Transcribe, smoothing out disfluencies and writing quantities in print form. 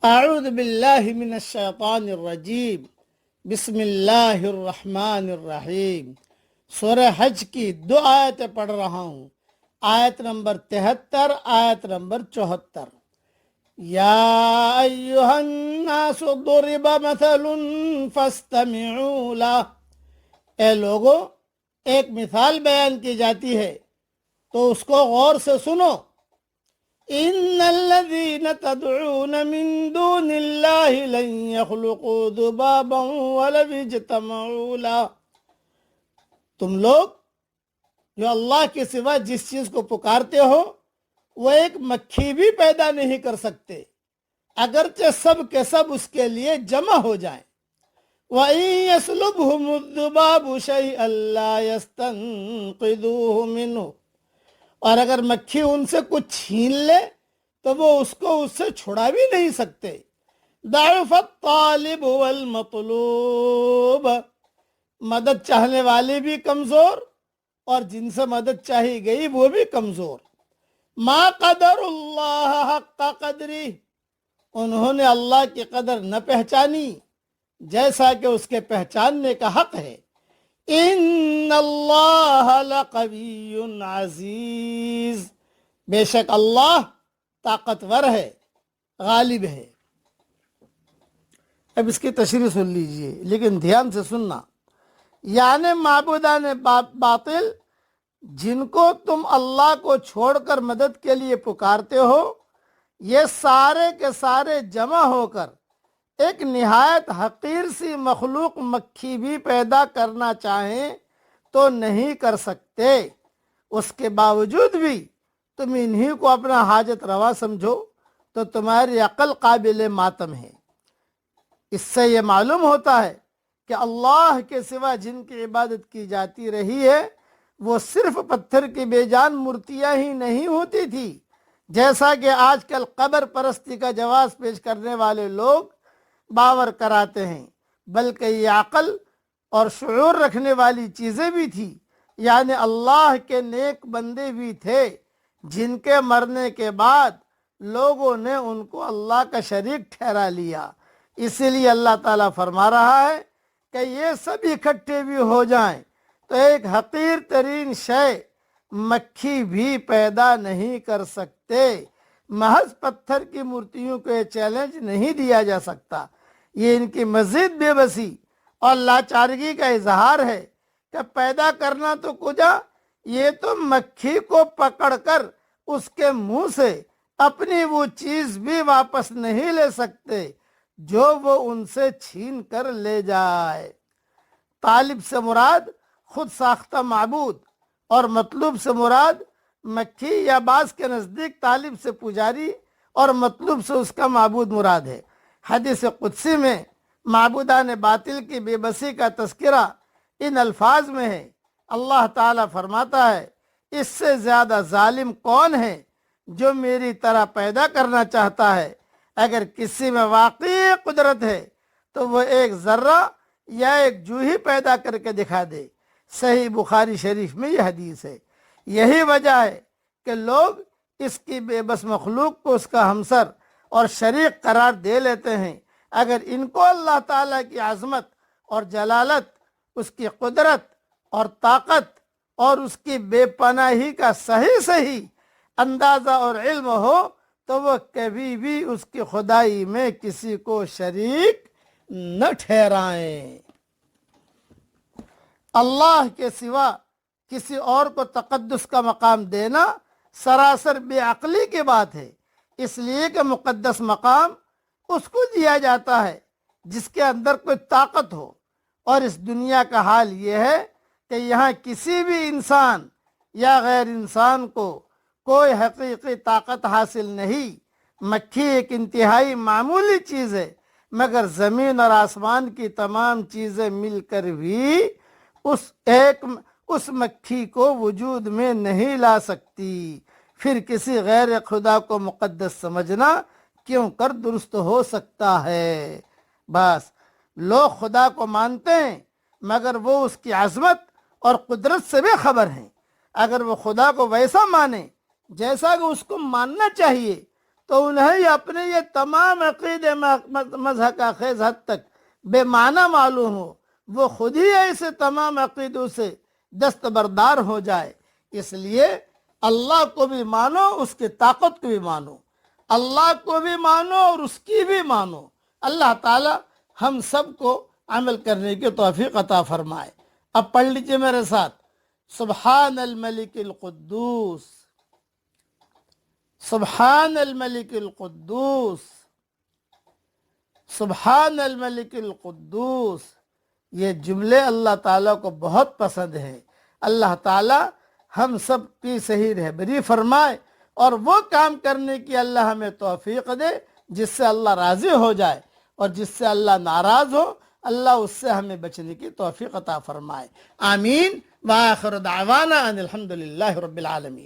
اعوذ باللہ من الشیطان الرجیم بسم اللہ الرحمن الرحیم۔ سورہ حج کی 2 آیتیں پڑھ رہا ہوں، آیت نمبر 73، آیت نمبر 74۔ یا ایہا الناس ضرب مثل فاستمعوا لہ، اے لوگو ایک مثال بیان کی جاتی ہے تو اس کو غور سے سنو۔ ان الذين تدعون من دون الله لن يخلقوا ذبابا ولو اجتمعوا له، تم لوگ جو اللہ کے سوا جس چیز کو پکارتے ہو وہ ایک مکھی بھی پیدا نہیں کر سکتے، اگرچہ سب کے سب اس کے لیے جمع ہو جائیں۔ وَإِن يَسْلُبْهُمُ الذُّبَابُ شَيْئًا لَّا يَسْتَنقِذُوهُ مِنْهُ، اور اگر مکھی ان سے کچھ چھین لے تو وہ اس کو اس سے چھڑا بھی نہیں سکتے۔ ضعف الطالب والمطلوب، مدد چاہنے والے بھی کمزور اور جن سے مدد چاہی گئی وہ بھی کمزور۔ ما قدر اللہ حق قدری، انہوں نے اللہ کی قدر نہ پہچانی جیسا کہ اس کے پہچاننے کا حق ہے۔ ان اللہ لقوی عزیز، بے شک اللہ طاقتور ہے، غالب ہے۔ اب اس کی تشریح سن لیجئے، لیکن دھیان سے سننا۔ یعنی معبودان باطل جن کو تم اللہ کو چھوڑ کر مدد کے لیے پکارتے ہو، یہ سارے کے سارے جمع ہو کر ایک نہایت حقیر سی مخلوق مکھی بھی پیدا کرنا چاہیں تو نہیں کر سکتے۔ اس کے باوجود بھی تم انہی کو اپنا حاجت روا سمجھو تو تمہاری عقل قابل ماتم ہے۔ اس سے یہ معلوم ہوتا ہے کہ اللہ کے سوا جن کی عبادت کی جاتی رہی ہے وہ صرف پتھر کی بے جان مورتیاں ہی نہیں ہوتی تھی، جیسا کہ آج کل قبر پرستی کا جواز پیش کرنے والے لوگ باور کراتے ہیں، بلکہ یہ عقل اور شعور رکھنے والی چیزیں بھی تھی۔ یعنی اللہ کے نیک بندے بھی تھے جن کے مرنے کے بعد لوگوں نے ان کو اللہ کا شریک ٹھہرا لیا۔ اسی لیے اللہ تعالیٰ فرما رہا ہے کہ یہ سب اکٹھے بھی ہو جائیں تو ایک حقیر ترین شے مکھی بھی پیدا نہیں کر سکتے۔ محض پتھر کی مورتیوں کو یہ چیلنج نہیں دیا جا سکتا۔ یہ ان کی مزید بے بسی اور لاچارگی کا اظہار ہے کہ پیدا کرنا تو کجا، یہ تو مکھی کو پکڑ کر اس کے منہ سے اپنی وہ چیز بھی واپس نہیں لے سکتے جو وہ ان سے چھین کر لے جائے۔ طالب سے مراد خود ساختہ معبود اور مطلوب سے مراد مکھی یا بعض کے نزدیک طالب سے پجاری اور مطلوب سے اس کا معبود مراد ہے۔ حدیث قدسی میں معبودان باطل کی بے بسی کا تذکرہ ان الفاظ میں ہے۔ اللہ تعالیٰ فرماتا ہے، اس سے زیادہ ظالم کون ہے جو میری طرح پیدا کرنا چاہتا ہے؟ اگر کسی میں واقعی قدرت ہے تو وہ ایک ذرہ یا ایک جوہی پیدا کر کے دکھا دے۔ صحیح بخاری شریف میں یہ حدیث ہے۔ یہی وجہ ہے کہ لوگ اس کی بے بس مخلوق کو اس کا ہمسر اور شریک قرار دے لیتے ہیں۔ اگر ان کو اللہ تعالیٰ کی عظمت اور جلالت، اس کی قدرت اور طاقت اور اس کی بے پناہی کا صحیح اندازہ اور علم ہو تو وہ کبھی بھی اس کی خدائی میں کسی کو شریک نہ ٹھہرائیں۔ اللہ کے سوا کسی اور کو تقدس کا مقام دینا سراسر بے عقلی کی بات ہے، اس لیے کہ مقدس مقام اس کو دیا جاتا ہے جس کے اندر کوئی طاقت ہو، اور اس دنیا کا حال یہ ہے کہ یہاں کسی بھی انسان یا غیر انسان کو کوئی حقیقی طاقت حاصل نہیں۔ مکھی ایک انتہائی معمولی چیز ہے، مگر زمین اور آسمان کی تمام چیزیں مل کر بھی اس مکھی کو وجود میں نہیں لا سکتی۔ پھر کسی غیر خدا کو مقدس سمجھنا کیوں کر درست ہو سکتا ہے؟ بس لوگ خدا کو مانتے ہیں مگر وہ اس کی عظمت اور قدرت سے بے خبر ہیں۔ اگر وہ خدا کو ویسا مانے جیسا کہ اس کو ماننا چاہیے تو تو انہیں اپنے یہ تمام عقیدے مذہب کا خیز حد تک بے معنی معلوم ہو، وہ خود ہی ایسے تمام عقیدوں سے دستبردار ہو جائے۔ اس لیے اللہ کو بھی مانو، اس کی طاقت کو بھی مانو، اللہ کو بھی مانو اور اس کی بھی مانو۔ اللہ تعالی ہم سب کو عمل کرنے کی توفیق عطا فرمائے۔ اب پڑھ لیجئے میرے ساتھ، سبحان الملک القدوس، سبحان الملک القدوس، سبحان الملک القدوس۔ یہ جملے اللہ تعالیٰ کو بہت پسند ہیں۔ اللہ تعالیٰ ہم سب کی صحیح رہبری فرمائے اور وہ کام کرنے کی اللہ ہمیں توفیق دے جس سے اللہ راضی ہو جائے، اور جس سے اللہ ناراض ہو اللہ اس سے ہمیں بچنے کی توفیق عطا فرمائے۔ آمین۔ وآخر دعوانا ان الحمد للہ رب العالمین۔